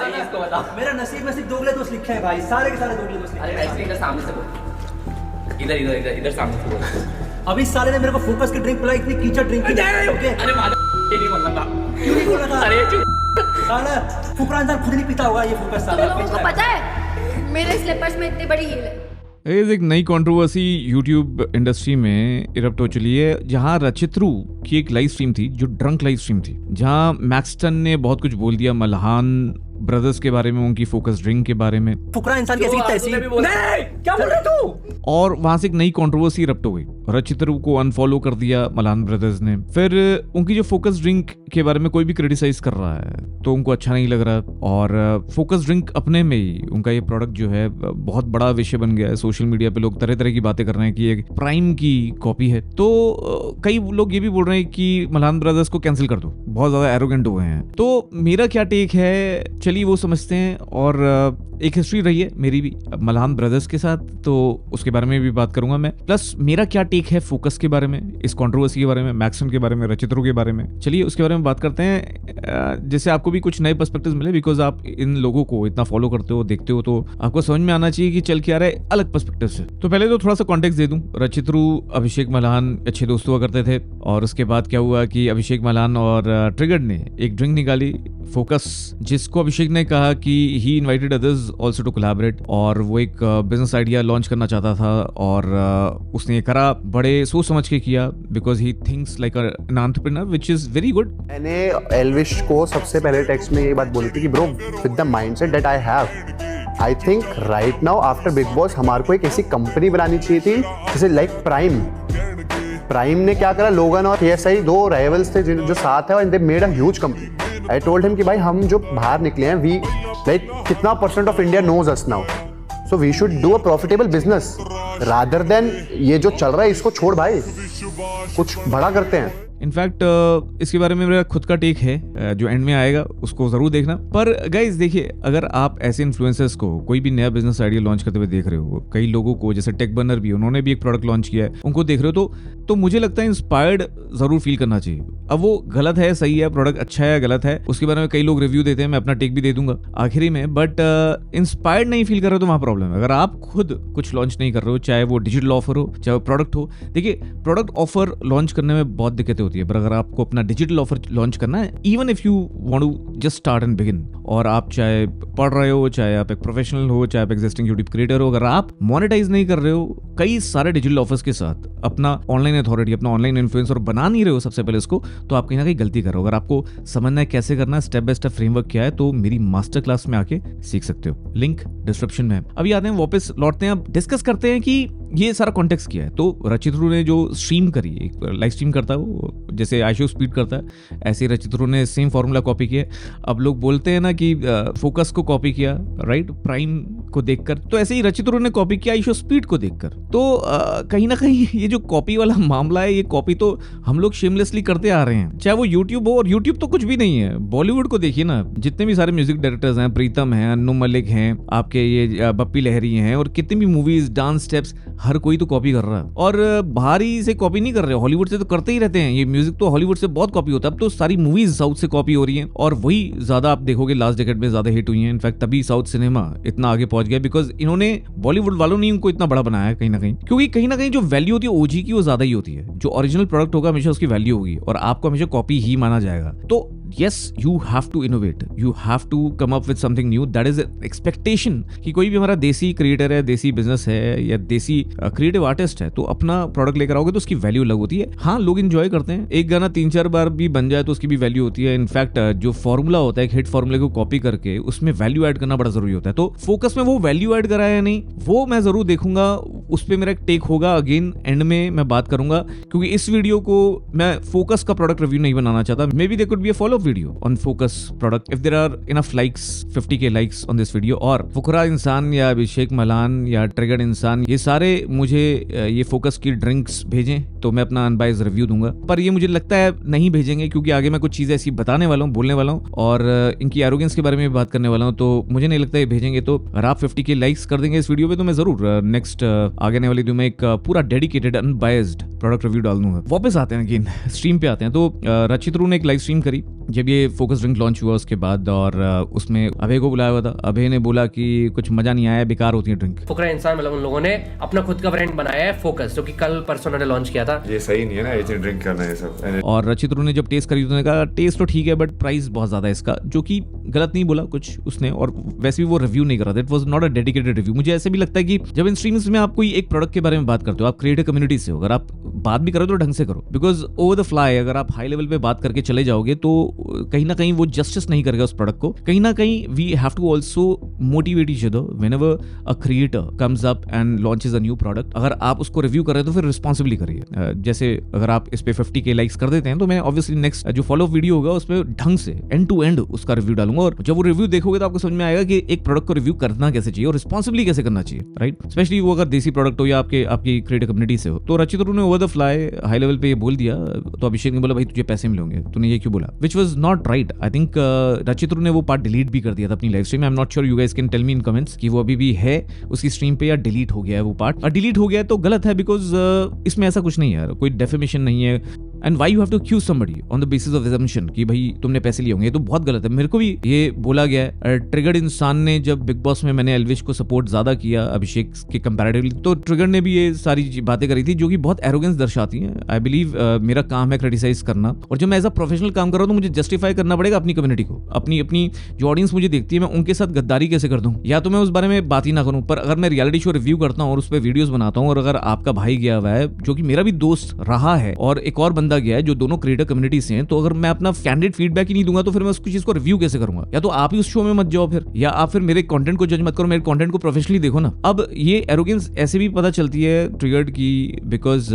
चाहिए इसको बताओ। मेरा नसीब में सिर्फ दोगले दोस्त लिखे हैं भाई, सारे के सारे दोगले दोस्त लिखे अरे हैं। ऐसे इधर सामने से बोल, इधर इधर इधर इधर सामने से बोल। अभी इस साले ने मेरे को फोकस की ड्रिंक पिलाई, इतनी कीचड़ ड्रिंक की। ओके अरे माधव ये नहीं बोलना था। क्यों नहीं बोला था? अरे चुप। साला फुकरा इंसान खुद नहीं पीता होगा ये फोकस तुम साला। लोगों को पता है मेरे स्लीपर्स में इतनी बड़ी हील है। एक नई कंट्रोवर्सी यूट्यूब इंडस्ट्री में इरप्ट हो चली है, जहां रचित्रू की एक लाइव स्ट्रीम थी जो ड्रंक लाइव स्ट्रीम थी, जहां मैक्सटन ने बहुत कुछ बोल दिया मल्हान ब्रदर्स के बारे में, उनकी फोकस ड्रिंक के बारे में, फुकरा इंसान कैसी तैसी। नहीं क्या बोल रहे तू? और वहां से एक नई कंट्रोवर्सी इरप्ट हो गई। रचित्रू को अनफॉलो कर दिया मल्हान ब्रदर्स ने। फिर उनकी जो फोकस ड्रिंक के बारे में कोई भी क्रिटिसाइज कर रहा है तो उनको अच्छा नहीं लग रहा, और फोकस ड्रिंक अपने में ही उनका ये प्रोडक्ट जो है बहुत बड़ा विषय बन गया है। सोशल मीडिया पे लोग तरह तरह की बातें कर रहे हैं कि एक प्राइम की कॉपी है। तो कई लोग ये भी बोल रहे हैं कि मल्हान ब्रदर्स को कैंसिल कर दो, बहुत ज्यादा एरोगेंट हुए हैं। तो मेरा क्या टेक है, चलिए वो समझते हैं। और एक हिस्ट्री रही है मेरी भी मल्हान ब्रदर्स के साथ, तो उसके बारे में भी बात करूंगा मैं। प्लस मेरा क्या टेक है फोकस के बारे में, इस कंट्रोवर्सी के बारे में, मैक्सटन के बारे में, रचित्रू के बारे में। चलिए उसके बारे में बात करते हैं, जिससे आपको भी कुछ नए पर्सपेक्टिव्स मिले, बिकॉज आप इन लोगों को इतना फॉलो करते हो, देखते हो, तो आपको समझ में आना चाहिए कि चल क्या रहा है अलग पर्सपेक्टिव से। तो पहले तो थोड़ा सा कॉन्टेक्स्ट दे दूं। रचित्रू अभिषेक मल्हान अच्छे दोस्त हुआ करते थे, और उसके बाद क्या हुआ कि अभिषेक मल्हान और ट्रिगर्ड ने एक ड्रिंक निकाली फोकस, जिसको अभिषेक ने कहा कि he invited others also to collaborate, और वो एक बिजनेस आइडिया लॉन्च करना चाहता था, और उसने ये करा बड़े सोच समझ के किया, because he thinks like an entrepreneur, which is very good. मैंने एल्विश को सबसे पहले टेक्स्ट में यही बात बोली थी कि bro with the mindset that I have, I think right now after big boss हमारे को एक ऐसी कंपनी बनानी चाहिए थी जैसे लाइक प्राइम ने क्या करा, लोगन और KSI दो राइवल्स थे जो साथ है, और they made a huge company. I told him कि भाई हम जो बाहर निकले हैं, वी लाइक कितना % of India knows us now, so we should do a profitable business rather than ये जो चल रहा है इसको छोड़ भाई, कुछ बड़ा करते हैं। इनफैक्ट इसके बारे में मेरा खुद का टेक है, जो एंड में आएगा उसको जरूर देखना। पर गाइज देखिए, अगर आप ऐसे इन्फ्लुएंसर्स को कोई भी नया बिजनेस आइडिया लॉन्च करते हुए देख रहे हो, कई लोगों को जैसे टेक बर्नर भी, उन्होंने भी एक प्रोडक्ट लॉन्च किया है, उनको देख रहे हो, तो मुझे लगता है इंस्पायर्ड जरूर फील करना चाहिए। अब वो गलत है, सही है, प्रोडक्ट अच्छा है, गलत है, उसके बारे में कई लोग रिव्यू देते हैं, मैं अपना टेक भी दे दूंगा आखिरी में। बट इंस्पायर्ड नहीं फील कर रहे हो तो वहां प्रॉब्लम है। अगर आप खुद कुछ लॉन्च नहीं कर रहे हो, चाहे वो डिजिटल ऑफर हो, चाहे वो प्रोडक्ट हो, देखिए प्रोडक्ट ऑफर लॉन्च करने में बहुत दिक्कतें होती है, पर अगर आपको अपना डिजिटल ऑफर लॉन्च करना है, even if you want to just start and begin, और आप चाहे पढ़ रहे हो, चाहे आप एक प्रोफेशनल हो, चाहे आप एग्जिस्टिंग यूट्यूब क्रिएटर हो, अगर आप मोनेटाइज नहीं कर रहे हो कई सारे डिजिटल ऑफर्स के साथ, अपना ऑनलाइन अथॉरिटी, अपना ऑनलाइन इन्फ्लुएंसर बना नहीं रहे हो सबसे पहले इसको, तो आप कहीं ना कहीं गलती कर रहे हो। अगर आपको समझना है कैसे करना है, स्टेप बाय स्टेप फ्रेमवर्क क्या है, तो मेरी मास्टर क्लास में आके सीख सकते हो, लिंक डिस्क्रिप्शन में है। अभी आते हैं, वापस लौटते हैं, अब डिस्कस करते हैं कि ये सारा कॉन्टेक्स्ट क्या है। तो रचित्रू ने जो स्ट्रीम करी, एक लाइव स्ट्रीम करता है वो, जैसे आईशो स्पीड करता है, ऐसे ही रचित्रू ने सेम फॉर्मूला कॉपी किया। अब लोग बोलते हैं ना कि फोकस को कॉपी किया, राइट, प्राइम को देखकर, तो ऐसे ही रचित्रू ने कॉपी किया आईशो स्पीड को देखकर। तो कहीं ना कहीं ये जो कॉपी वाला मामला है, ये कॉपी तो हम लोग शेमलेसली करते आ रहे हैं, चाहे वो यूट्यूब हो, और यूट्यूब तो कुछ भी नहीं है, बॉलीवुड को देखिए ना, जितने भी सारे म्यूजिक डायरेक्टर्स हैं, प्रीतम हैं, अन्नू मलिक हैं, आपके ये बप्पी लहरी हैं, और कितनी भी मूवीज, डांस स्टेप्स, हर कोई तो कॉपी कर रहा है। और बाहरी से कॉपी नहीं कर रहे, हॉलीवुड से तो करते ही रहते हैं। ये म्यूजिक तो हॉलीवुड से बहुत कॉपी होता है, अब तो सारी मूवीज साउथ से कॉपी हो रही हैं, और वही ज्यादा आप देखोगे लास्ट डेकेड में ज्यादा हिट हुई हैं। इनफैक्ट तभी साउथ सिनेमा इतना आगे पहुंच गया, बिकॉज इन्होंने बॉलीवुड वालों ने उनको इतना बड़ा बनाया है कहीं ना कहीं, क्योंकि कहीं ना कहीं जो वैल्यू होती है ओजी की, वो ज्यादा ही होती है। जो ओरिजिनल प्रोडक्ट होगा हमेशा उसकी वैल्यू होगी, और आपको हमेशा कॉपी ही माना जाएगा। तो yes, you have to innovate, you have to come up with something new, that is expectation कि कोई भी हमारा देसी क्रिएटर है, देसी बिजनेस है, या देसी क्रिएटिव आर्टिस्ट है, तो अपना प्रोडक्ट लेकर आओगे तो उसकी वैल्यू अलग होती है। हाँ, लोग एंजॉय करते हैं, एक गाना 3-4 बार भी बन जाए तो उसकी भी वैल्यू होती है। इनफैक्ट जो फॉर्मूला होता है, एक हिट फॉर्मूले को कॉपी करके उसमें वैल्यू ऐड करना बड़ा जरूरी होता है। तो फोकस में वो वैल्यू ऐड करा है या नहीं, वो मैं जरूर देखूंगा, उस पर मेरा एक टेक होगा, अगेन एंड में मैं बात करूंगा, क्योंकि इस वीडियो को मैं फोकस का प्रोडक्ट रिव्यू नहीं बनाना चाहता। Maybe there could be a follow up video on focus product if there are enough likes, 50K likes on this video. और फुकरा इंसान या अभिषेक मल्हान या ट्रिगर्ड इंसान, ये सारे मुझे ये फोकस की ड्रिंक्स भेजें, तो मैं अपना अनबाइज रिव्यू दूंगा, पर ये मुझे लगता है नहीं भेजेंगे, क्योंकि आगे मैं कुछ चीजें ऐसी बताने वाला हूँ, बोलने वाला हूँ और इनकी एरोगेंस के बारे में भी बात करने वाला हूँ, तो मुझे नहीं लगता ये भेजेंगे। तो अगर आप 50K लाइक्स कर देंगे इस वीडियो पे तो मैं जरूर नेक्स्ट आगे आने वाली वीडियो में एक पूरा डेडिकेटेड अनबाइज्ड प्रोडक्ट रिव्यू डाल दूंगा। वापस आते हैं अगेन स्ट्रीम पे आते हैं। तो रचित रू ने एक लाइव स्ट्रीम करी जब ये फोकस ड्रिंक लॉन्च हुआ उसके बाद, और उसमें अभय को बुलाया हुआ था। अभय ने बोला कि कुछ मजा नहीं आया, बेकार होती है ड्रिंक। फुकरा इंसान मतलब उन लोगों ने अपना खुद का ब्रांड बनाया है फोकस, जो कि कल परसों उन्होंने लॉन्च किया था। ये सही नहीं है ना ऐसे ड्रिंक करना ये सब। और रचित रू ने जब टेस्ट करी तो उन्होंने कहा टेस्ट तो ठीक है बट प्राइस बहुत ज्यादा है इसका, जो कि गलत नहीं बोला कुछ उसने, और वैसे भी वो रिव्यू नहीं कर रहा था। It was not a dedicated review. मुझे ऐसे भी लगता है कि जब इन स्ट्रीम्स में आप कोई एक प्रोडक्ट के बारे में बात करते हो, आप क्रिएटर कम्युनिटी से हो, अगर आप बात भी करो तो ढंग से करो, बिकॉज ओवर द फ्लाई अगर आप हाई लेवल पे बात करके चले जाओगे तो कहीं ना कहीं वो जस्टिस नहीं करेगा उस प्रोडक्ट को। कहीं ना कहीं we have to also motivate each other whenever a creator comes up and launches a new product. अगर आप उसको रिव्यू कर रहे हो तो फिर रिस्पॉन्सिबली करिए। जैसे अगर आप इस पे 50K लाइक्स कर देते हैं तो मैं ऑब्वियसली नेक्स्ट जो फॉलो वीडियो होगा उसमें ढंग से एंड टू एंड उसका रिव्यू डालूंगा, और जब वो रिव्यू देखोगे तो आपको समझ में आएगा कि एक प्रोडक्ट को रिव्यू करना कैसे चाहिए और रिस्पॉन्सिबली कैसे करना चाहिए, राइट। स्पेशली वो अगर देसी प्रोडक्ट हो या आपकी क्रिएटर कम्युनिटी से हो। तो रचित रू ने over the fly high level पे ये बोल दिया, तो अभिषेक ने बोला भाई तुझे पैसे मिलेंगे, तूने ये क्यों बोला, which was not right. I think रचित रू ने वो पार्ट डिलीट भी कर दिया था अपनी लाइव स्ट्रीम में। I am not sure, you guys can tell me in comments कि वो अभी भी है उसकी स्ट्रीम पे या डिलीट हो गया है वो पार्ट। और डिलीट हो गया है तो गलत है, बिकॉज इसमें ऐसा कुछ नहीं है यार, कोई डेफेमेशन नहीं है। And why you have to accuse somebody on the basis of assumption कि भाई तुमने पैसे लिए होंगे, ये तो बहुत गलत है। मेरे को भी ये बोला गया है। ट्रिगर्ड इंसान ने जब बिग बॉस में मैंने एल्विश को सपोर्ट ज्यादा किया अभिषेक के कंपैरेटिवली, तो ट्रिगर्ड ने भी ये सारी बातें करी थी जो कि बहुत एरोगेंस दर्शाती हैं। आई बिलीव मेरा काम है क्रिटिसाइज करना, और जब मैं एज अ प्रोफेशनल काम कर रहा हूँ तो मुझे जस्टिफाई करना पड़ेगा अपनी कम्युनिटी को, अपनी जो ऑडियंस मुझे देखती है मैं उनके साथ गद्दारी कैसे कर दूं, या तो मैं उस बारे में बात ही ना करूं। पर अगर मैं रियलिटी शो रिव्यू करता हूं और उस पर वीडियोस बनाता हूं, और अगर आपका भाई गया हुआ है जो कि मेरा भी दोस्त रहा है और एक और बंदा गया है जो दोनों क्रिएटर कम्युनिटी से हैं, तो अगर मैं अपना कैंडिडेट फीडबैक ही नहीं दूंगा तो फिर मैं उस चीज को रिव्यू कैसे करूंगा। या तो आप ही उस शो में मत जाओ फिर, या आप फिर मेरे कंटेंट को जज मत करो, मेरे कंटेंट को प्रोफेशनली देखो ना। अब ये एरोगेंस ऐसे भी पता चलती है ट्रिगर्ड की, बिकॉज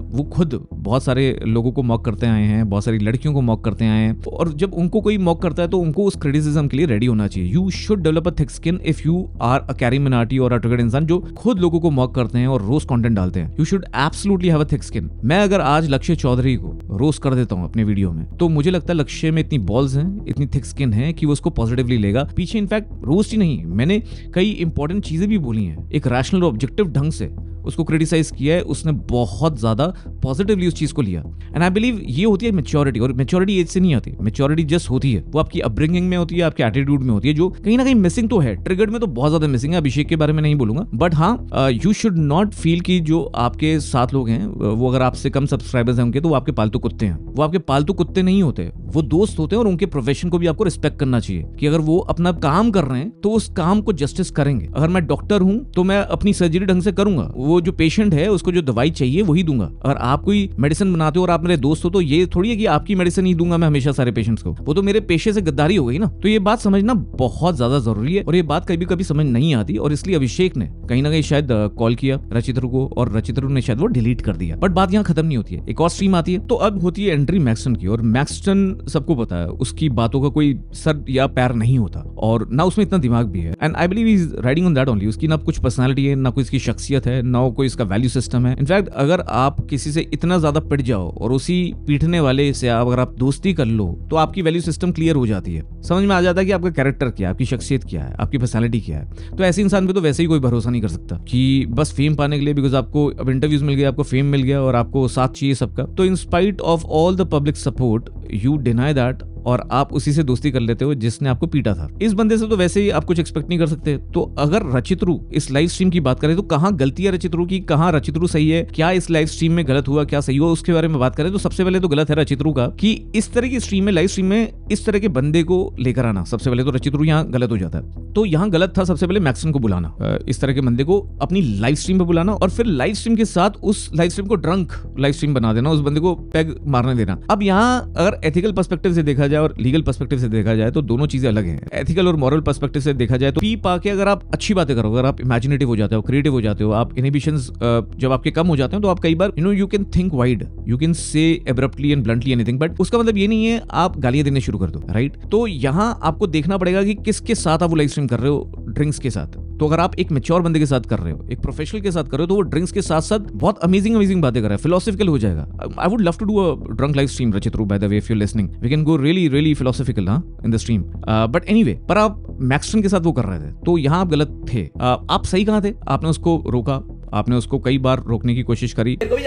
वो खुद बहुत सारे लोगों को मॉक करते आए हैं, बहुत सारी लड़कियों को मॉक करते आए हैं, और जब उनको कोई मॉक करता है तो उनको उस क्रिटिसिज्म के लिए रेडी होना चाहिए। You should develop a thick skin if you are a Carry Minati और अ ट्रिगर्ड इंसान जो खुद लोगों को मॉक करते हैं और रोज कंटेंट डालते हैं। You should absolutely have a thick skin. मैं अगर आज लक्ष्य चौधरी को रोस्ट कर देता हूं अपने वीडियो में, तो मुझे लगता है लक्ष्य में इतनी बॉल्स हैं, इतनी थिक स्किन है कि वो उसको पॉजिटिवली लेगा। पीछे इनफैक्ट रोस्ट ही नहीं, मैंने कई इंपॉर्टेंट चीजें भी बोली हैं, एक रैशनल और ऑब्जेक्टिव ढंग से उसको क्रिटिसाइज किया है, उसने बहुत ज्यादा पॉजिटिवली उस चीज को लिया। एंड आई बिलीव ये होती है मैच्योरिटी, और मैच्योरिटी एज से नहीं आती, मैच्योरिटी जस्ट होती है वो आपकी अपब्रिंगिंग में होती है, आपके एटीट्यूड में होती है, जो कहीं ना कहीं मिसिंग तो है। ट्रिगर्ड में तो बहुत ज्यादा मिसिंग है, अभिषेक के बारे में नहीं बोलूंगा, बट हाँ यू शुड नॉट फील कि जो आपके साथ लोग हैं वो अगर आपसे कम सब्सक्राइबर्स हैं उनके, तो वो आपके पालतू कुत्ते हैं। वो आपके पालतू कुत्ते नहीं होते, वो दोस्त होते हैं, और उनके प्रोफेशन को भी आपको रिस्पेक्ट करना चाहिए कि अगर वो अपना काम कर रहे हैं तो उस काम को जस्टिस करेंगे। अगर मैं डॉक्टर हूं तो मैं अपनी सर्जरी ढंग से करूंगा, वो जो पेशेंट है उसको जो दवाई चाहिए वही दूंगा। अगर आप कोई मेडिसिन बनाते हो और आप मेरे दोस्त हो, तो ये थोड़ी है कि आपकी मेडिसिन ही दूंगा मैं हमेशा सारे पेशेंट्स को, वो तो मेरे पेशे से गद्दारी हो गई ना। तो ये बात समझना बहुत ज्यादा जरूरी है, और ये बात कभी कभी समझ नहीं आती, और इसलिए अभिषेक ने कहीं ना कहीं शायद कॉल किया रचित रू को, और रचित रू ने शायद वो डिलीट कर दिया। बट बात यहाँ खत्म नहीं होती है, एक और स्ट्रीम आती है। तो अब होती है एंट्री मैक्सटन की, और मैक्सटन सबको पता है उसकी बातों का कोई सर या पैर नहीं होता, और ना उसमें इतना दिमाग भी है। And I believe he is riding on that only. उसकी ना कुछ पर्सनालिटी है, ना कोई इसकी शख्सियत है, ना कोई इसका वैल्यू सिस्टम है। इनफैक्ट अगर आप किसी से इतना ज्यादा पिट जाओ और उसी पीटने वाले से अगर आप दोस्ती कर लो, तो आपकी वैल्यू सिस्टम क्लियर हो जाती है, समझ में आ जाता है कि आपका कैरेक्टर क्या है, आपकी शख्सियत क्या है, आपकी पर्सनालिटी क्या है। तो ऐसे इंसान पे तो वैसे ही कोई भरोसा नहीं कर सकता कि बस फेम पाने के लिए, बिकॉज आपको अब इंटरव्यूज मिल गया, आपको फेम मिल गया और आपको साथ चाहिए सबका, तो in spite of all the public support you deny that, और आप उसी से दोस्ती कर लेते हो जिसने आपको पीटा था। इस बंदे से तो वैसे ही आप कुछ एक्सपेक्ट नहीं कर सकते। तो अगर रचित रू इस लाइव स्ट्रीम की बात करें तो कहां गलती है रचित रू की, कहां रचित रू सही है, क्या इस लाइव स्ट्रीम में गलत हुआ, क्या सही हुआ, उसके बारे में बात करें तो सबसे पहले तो गलत है रचित रू का कि इस तरह की स्ट्रीम में, लाइव स्ट्रीम में इस तरह के बंदे को लेकर आना। सबसे पहले तो रचित रू यहाँ गलत हो जाता है। तो यहाँ गलत था सबसे पहले मैक्सन को बुलाना, इस तरह के बंदे को अपनी लाइव स्ट्रीम पे बुलाना, और फिर लाइव स्ट्रीम के साथ उस लाइव स्ट्रीम को ड्रंक लाइव स्ट्रीम बना देना, उस बंदे को पैग मारने देना। अब यहाँ अगर एथिकल पर्सपेक्टिव से देखा जाए और लीगल पर्सपेक्टिव से देखा जाए तो दोनों चीजें अलग हैं। एथिकल और मॉरल पर्सपेक्टिव से देखा जाए तो पी पा के अगर आप अच्छी बातें करो, अगर आप इमेजिनेटिव हो जाते हो, क्रिएटिव हो जाते हो, आप इनहिबिशंस जब आपके कम हो जाते हैं, तो आप कई बार you can think wide, you can say abruptly and bluntly anything, but उसका मतलब ये नहीं है आप गालियां देने शुरू कर दो, राइट। तो यहाँ आपको देखना पड़ेगा कि किसके साथ आप वो लाइव स्ट्रीम कर रहे हो, ड्रिंक्स के साथ, तो अगर आप एक मैच्योर बंदे के साथ कर रहे हो, एक प्रोफेशनल के साथ कर रहे हो, तो वो ड्रिंक्स के साथ साथ बहुत अमेजिंग बातें कर रहा है, फिलोसफिकल हो जाएगा. I would love to do a drunk live stream रचित्रू, by the way, if you listening we can go really philosophical in the stream. But anyway, पर आप मैक्सटन के साथ वो कर रहे थे, तो यहाँ आप गलत थे. आप सही कहाँ थे? आपने उसको रोका, आपने उसको कई बार रोकने की कोशिश करी. रुक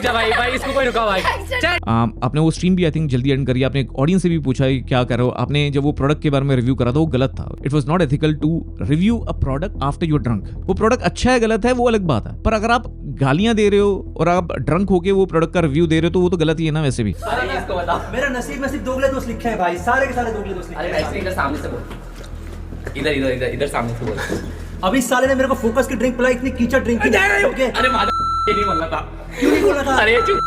जा भाई, इसको कोई रुका भाई. आपने वो स्ट्रीम भी आई थिंक जल्दी एंड करी. आपने ऑडियंस से भी पूछा क्या कर रहे हो. आपने जब वो प्रोडक्ट के बारे में रिव्यू करा था वो गलत था. It was not ethical to review a product after you drunk. वो प्रोडक्ट अच्छा है गलत है वो अलग बात है, पर अगर आप गालियां दे रहे हो और आप ड्रंक होके वो प्रोडक्ट का रिव्यू दे रहे हो तो वो तो गलत ही है ना वैसे भी. इसको बता. मेरा नसीब में सिर्फ दोगले दोस्त लिखे हैं भाई, सारे के सारे दोगले दोस्त लिखे अरे हैं. वैसे इधर सामने से बोल. इधर सामने से बोल. अभी इस साले ने मेरे को फोकस की ड्रिंक पिलाई, इतनी कीचड़ ड्रिंक की. ओके, अरे माधव ये नहीं बोलना था. क्यों नहीं बोला था? अरे चुप.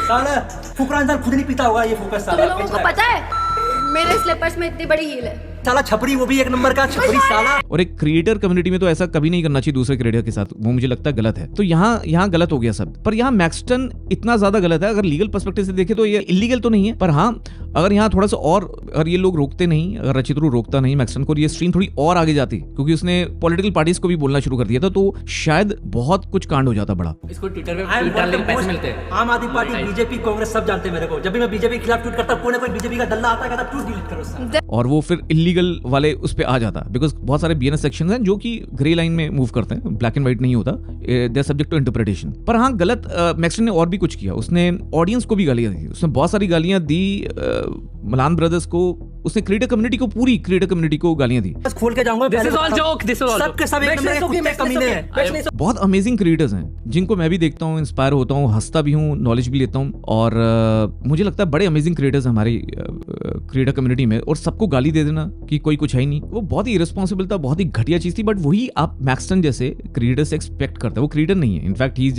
साला फुकरा इंसान खुद नहीं पीता होगा ये फोकस. तुम साला लोगों को पता है मेरे स्लीपर्स में इतनी बड़ी हील है. साला छपरी, वो भी एक नंबर का छपरी साला. और एक क्रिएटर कम्युनिटी में तो ऐसा कभी नहीं करना चाहिए दूसरे क्रिएटर के साथ, वो मुझे लगता है गलत है. तो यहाँ गलत हो गया सब. पर यहाँ मैक्सटन इतना ज्यादा गलत है. अगर लीगल पर्सपेक्टिव से देखें तो ये इलीगल तो नहीं है, पर हाँ अगर यहाँ थोड़ा सा और, अगर ये लोग रोकते नहीं, अगर रचित्रू रोकता नहीं मैक्सटन को, ये स्ट्रीम थोड़ी और आगे जाती, क्योंकि उसने पॉलिटिकल पार्टीज को भी बोलना शुरू कर दिया था, तो शायद बहुत कुछ कांड हो जाता बड़ा. इसको ट्विटर पे I am ट्वीट डालने के one of the पैसे most- मिलते हैं. आम आदमी पार्टी, बीजेपी, कांग्रेस सब जानते हैं मेरे को. जब भी मैं बीजेपी के खिलाफ ट्वीट करता हूं, कोई ना कोई बीजेपी का दल्ला आता है, कहता ट्वीट डिलीट करो साला. और वो फिर इलीगल वाले उस पे आ जाता, बिकॉज बहुत सारे बीएनएस सेक्शंस हैं जो कि ग्रे लाइन में मूव करते हैं, ब्लैक एंड व्हाइट नहीं होता, they are subject to interpretation. पर हाँ गलत मैक्सटन ने और भी कुछ किया. उसने ऑडियंस को भी गालियां दी, उसने बहुत सारी गालियां दी मलान ब्रदर्स को, उसने क्रिएटर कम्युनिटी को, पूरी क्रिएटर कम्युनिटी को गालियां दी. बस खोल के जाऊंगा. This is all joke, this is all सबके joke. सब एक नंबर के कुत्ते कमीने हैं. बहुत अमेजिंग क्रिएटर्स हैं जिनको मैं भी देखता हूँ, इंस्पायर होता हूँ, हंसता भी हूँ, नॉलेज भी लेता हूँ. और मुझे लगता है बड़े अमेजिंग क्रिएटर्स हैं हमारी क्रिएटर कम्युनिटी में. और सबको गाली दे देना कि कोई कुछ है ही नहीं, वो बहुत ही इरेस्पॉन्सिबल था, बहुत ही घटिया चीज थी. बट वही आप मैक्सटन जैसे क्रिएटर से एक्सपेक्ट करते हैं. वो क्रिएटर नहीं है, in fact he is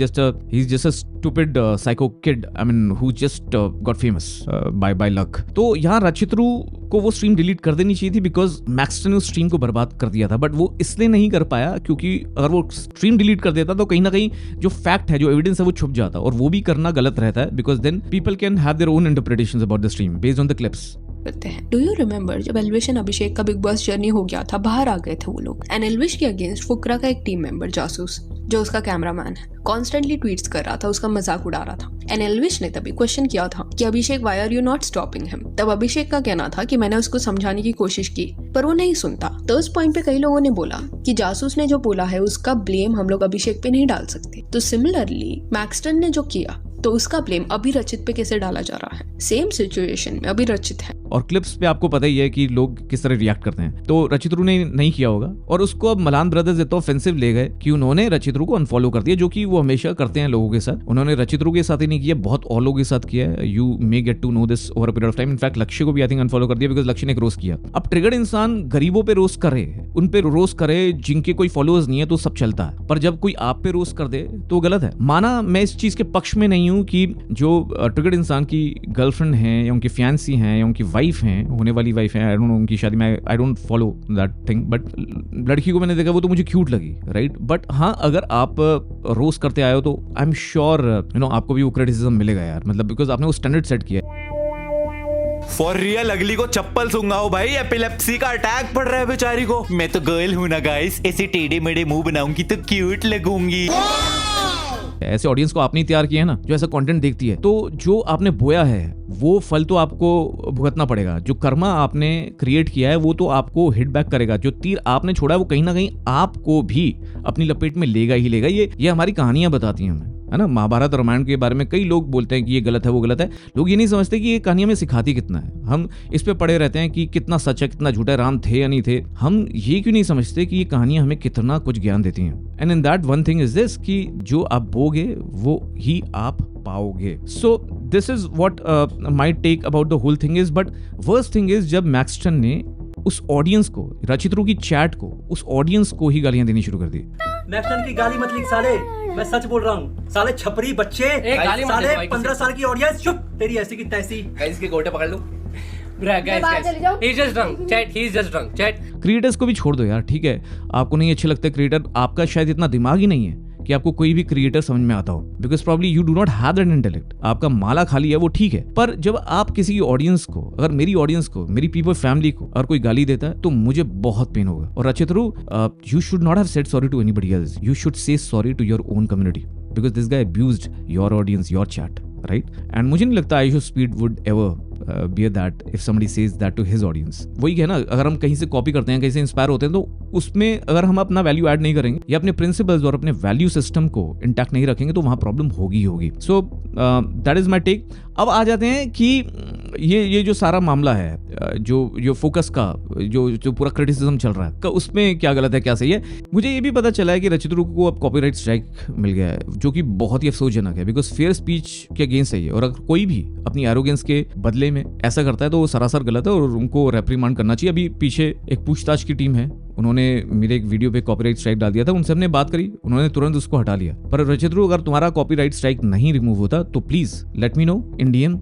just a stupid psycho kid, I mean who just got famous by luck. तो यहाँ रचित्रू को वो स्ट्रीम डिलीट कर देनी चाहिए थी, बिकॉज मैक्सटन ने उस स्ट्रीम को बर्बाद कर दिया था. बट वो इसलिए नहीं कर पाया क्योंकि अगर वो स्ट्रीम डिलीट कर देता तो कहीं ना कहीं जो फैक्ट है, जो एविडेंस है, वो छुप जाता. और वो भी करना गलत रहता है, because then people can have their own interpretations about the stream based on the clips. करते हैं. डू यू रिमेम्बर जब एल्विश एंड अभिषेक का बिग बॉस जर्नी हो गया था, बाहर आ गए थे वो लोग, एंड एल्विश के अगेंस्ट फुकरा का एक टीम मेंबर जासूस, जो उसका कैमरामैन है, कॉन्स्टेंटली ट्वीट्स कर रहा था, उसका मजाक उड़ा रहा था. एंड एल्विश ने तभी क्वेश्चन किया था कि Abhishek why are you not stopping him. तब अभिषेक का कहना था कि मैंने उसको समझाने की कोशिश की पर वो नहीं सुनता. तो उस पॉइंट पे कई लोगों ने बोला कि जासूस ने जो बोला है उसका ब्लेम हम लोग अभिषेक पे नहीं डाल सकते. तो सिमिलरली मैक्सटन ने जो किया तो उसका ब्लेम अभी रचित पे कैसे डाला जा रहा है. सेम सिचुएशन में अभी रचित है. और क्लिप्स पे आपको पता ही है कि लोग किस तरह रिएक्ट करते हैं. तो रचित्रू ने नहीं किया होगा, और उसको अब मलान ब्रदर्स इतना ऑफेंसिव ले गए कि उन्होंने रचित्रू को अनफॉलो कर दिया, जो कि वो हमेशा करते हैं लोगों के साथ. उन्होंने रचित्रू के साथ ही नहीं किया, बहुत और लोगों के साथ किया है. You may get to know this over a period of time. In fact Lakshay को भी आई थिंक अनफॉलो कर दिया, बिकॉज लक्ष्य ने एक रोस्ट किया. अब ट्रिगर्ड इंसान गरीबों पे रोस्ट करे, उन पे रोस्ट करे जिनके कोई फॉलोअर्स नहीं है, तो सब चलता है. पर जब कोई आप पे रोस्ट कर दे तो गलत है. माना मैं इस चीज के पक्ष में नहीं हूं कि जो ट्रिगर्ड इंसान की गर्लफ्रेंड है या उनकी फियांसी है या उनकी वाइफ है, होने वाली वाइफ है, आई डोंट नो उनकी शादी में, I don't follow that thing. But लड़की को मैंने देखा, वो तो मुझे क्यूट लगी, राइट. बट हाँ अगर आप रोस्ट करते आए हो तो I am sure you know आपको भी वो क्रिटिसिज्म मिलेगा यार, मतलब बिकॉज आपने वो स्टैंडर्ड सेट किया. फॉर रियल अगली को चप्पल सूंघाओ भाई, एपिलेप्सी का अटैक पड़ रहा है बेचारी को. मैं तो गर्ल हूं ना गाइस, ऐसे टेढ़े मेढ़े मुंह बनाऊंगी तो क्यूट लगूंगी. ऐसे ऑडियंस को आपने तैयार किया है ना, जो ऐसा कंटेंट देखती है, तो जो आपने बोया है वो फल तो आपको भुगतना पड़ेगा. जो कर्मा आपने क्रिएट किया है वो तो आपको हिट बैक करेगा. जो तीर आपने छोड़ा है वो कहीं ना कहीं आपको भी अपनी लपेट में लेगा ही लेगा. ये हमारी कहानियां बताती हैं हमें, है ना. महाभारत रामायण के बारे में कई लोग बोलते हैं कि ये गलत है, वो गलत है. लोग ये नहीं समझते कि ये कहानियां में सिखाती कितना है. हम इस पे पड़े रहते हैं कि कितना सच है, कितना झूठा है, राम थे या नहीं थे. हम ये क्यों नहीं समझते कि ये कहानियां हमें कितना कुछ ज्ञान देती हैं. And in that one thing is this कि जो आप बोगे वो ही आप पाओगे. So this is what my take about the whole thing is. But worst thing is जब मैक्सटन ने उस ऑडियंस को, रचित्रू की चैट को, उस ऑडियंस को ही गालियां देनी शुरू कर दी. मैक्सटन की गाली मत लिख साले, मैं सच बोल रहा हूँ. साले छपरी बच्चे, गाली मत साले लिख भाई, 15 साल की ऑडियंस, चुप तेरी ऐसी की तैसी. गाइस के गोटे पकड़ लूं. बाहर चले जाओ. He's just drunk. Chat, he's just drunk. Chat. Creators को भी छोड़ दो यार, ठीक है. आपको नहीं अच्छे लगते क्रिएटर, आपका शायद इतना दिमाग ही नहीं है कि आपको कोई भी क्रिएटर समझ में आता हो, because probably you do not have that intellect. आपका माला खाली है वो ठीक है, पर जब आप किसी ऑडियंस को, अगर मेरी ऑडियंस को, मेरी पीपल फैमिली को अगर कोई गाली देता है तो मुझे बहुत पेन होगा। और अच्छे through you should not have said sorry to anybody else, you should say sorry to your own community, because this guy abused your audience, your chat, right? And मुझे नहीं लगता Ayush Speed would ever bear that if somebody says that to his audience। वही है ना, अगर हम कहीं से कॉपी करते हैं, कहीं से इंस्पायर होते हैं, तो उसमें अगर हम अपना वैल्यू ऐड नहीं करेंगे या अपने प्रिंसिपल्स और अपने वैल्यू सिस्टम को इंटैक्ट नहीं रखेंगे तो वहां प्रॉब्लम होगी होगी। So that is my take. अब आ जाते हैं कि ये जो सारा मामला है, जो फोकस का जो पूरा क्रिटिसिज्म चल रहा है, उसमें क्या गलत है क्या सही है। मुझे ये भी पता चला है कि रचित्रू को अब कॉपीराइट स्ट्राइक मिल गया है, जो कि बहुत ही अफसोसजनक है, बिकॉज फेयर स्पीच के अगेंस्ट है ये। और अगर कोई भी अपनी एरोगेंस के बदले में ऐसा करता है तो वो सरासर गलत है और उनको रेप्रीमांड करना चाहिए। अभी पीछे एक पूछताछ की टीम है, उन्होंने मेरे एक वीडियो पे कॉपीराइट स्ट्राइक डाल दिया था, उनसे हमने बात करी, उन्होंने तुरंत उसको हटा लिया। पर रचित्रू, अगर तुम्हारा कॉपीराइट स्ट्राइक नहीं रिमूव होता तो please let me know in DM.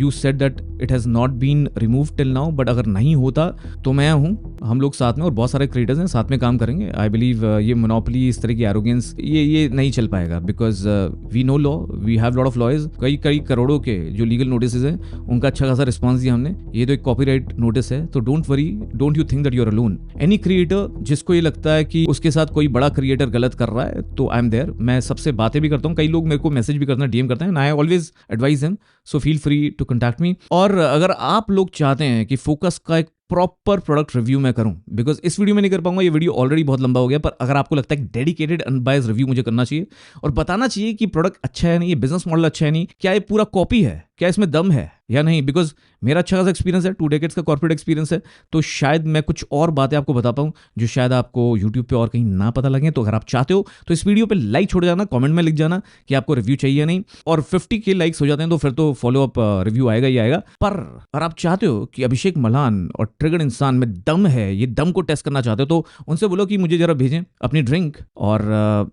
You said that it has not been remove till now, but अगर नहीं होता तो मैं हूं, हम लोग साथ में और बहुत सारे क्रिएटर्स हैं, साथ में काम करेंगे। आई बिलीव ये मोनोपोली, इस तरह की एरोगेंस, ये नहीं चल पाएगा, because we know law, we have lot of lawyers. कई करोड़ों के जो लीगल नोटिस हैं उनका अच्छा खासा रिस्पॉन्स दिया हमने। ये तो एक कॉपीराइट नोटिस है, तो don't worry, don't you think that you are alone. Any creator जिसको ये लगता है कि उसके साथ कोई बड़ा क्रिएटर गलत कर रहा है, तो आई एम देयर। मैं सबसे बातें भी करता हूँ, कई लोग मेरे को मैसेज भी करते हैं, डीएम करते हैं, I always advise him, so feel free to contact me. और अगर आप लोग चाहते हैं कि फोकस का एक प्रॉपर प्रोडक्ट रिव्यू मैं करूं, बिकॉज इस वीडियो में नहीं कर पाऊंगा, ये वीडियो ऑलरेडी बहुत लंबा हो गया, पर अगर आपको लगता है कि डेडिकेटेड अनबायस्ड रिव्यू मुझे करना चाहिए और बताना चाहिए कि प्रोडक्ट अच्छा है नहीं, ये बिजनेस मॉडल अच्छा है नहीं, क्या ये पूरा कॉपी है, क्या इसमें दम है या नहीं, बिकॉज मेरा अच्छा खासा एक्सपीरियंस है, 2 डेकेड्स का कॉर्पोरेट एक्सपीरियंस है, तो शायद मैं कुछ और बातें आपको बता पाऊं जो शायद आपको यूट्यूब पे और कहीं ना पता लगे। तो अगर आप चाहते हो तो इस वीडियो पे लाइक छोड़ जाना, कमेंट में लिख जाना कि आपको रिव्यू चाहिए या नहीं, और 50K लाइक्स हो जाते हैं तो फिर तो फॉलो अप रिव्यू आएगा ही आएगा। पर अगर आप चाहते हो कि अभिषेक मल्हान और ट्रिगर्ड इंसान में दम है, ये दम को टेस्ट करना चाहते हो, तो उनसे बोलो कि मुझे जरा भेजें अपनी ड्रिंक, और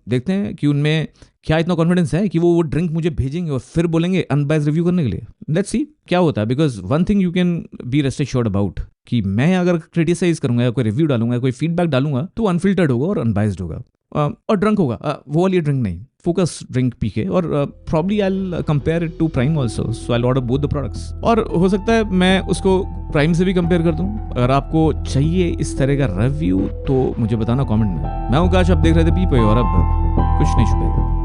देखते हैं कि उनमें क्या इतना कॉन्फिडेंस है कि वो ड्रिंक मुझे भेजेंगे और फिर बोलेंगे अनबायस्ड रिव्यू करने के लिए। लेट्स सी क्या होता है, because one thing you can be rest assured about, कि मैं अगर क्रिटिसाइज करूंगा या कोई रिव्यू डालूंगा, कोई फीडबैक डालूंगा, तो अनफिल्टर्ड होगा और अनबायस्ड होगा, और ड्रंक होगा, वो वाली ड्रिंक नहीं, फोकस ड्रिंक पी के। और probably I will compare it to Prime also, so I will order both the products. और हो सकता है मैं उसको प्राइम से भी कंपेयर कर दूं। अगर आपको चाहिए इस तरह का रिव्यू तो मुझे बताना कमेंट में। मैं हूं काश, आप देख रहे थे पीपे, और अब कुछ नहीं छुपेगा।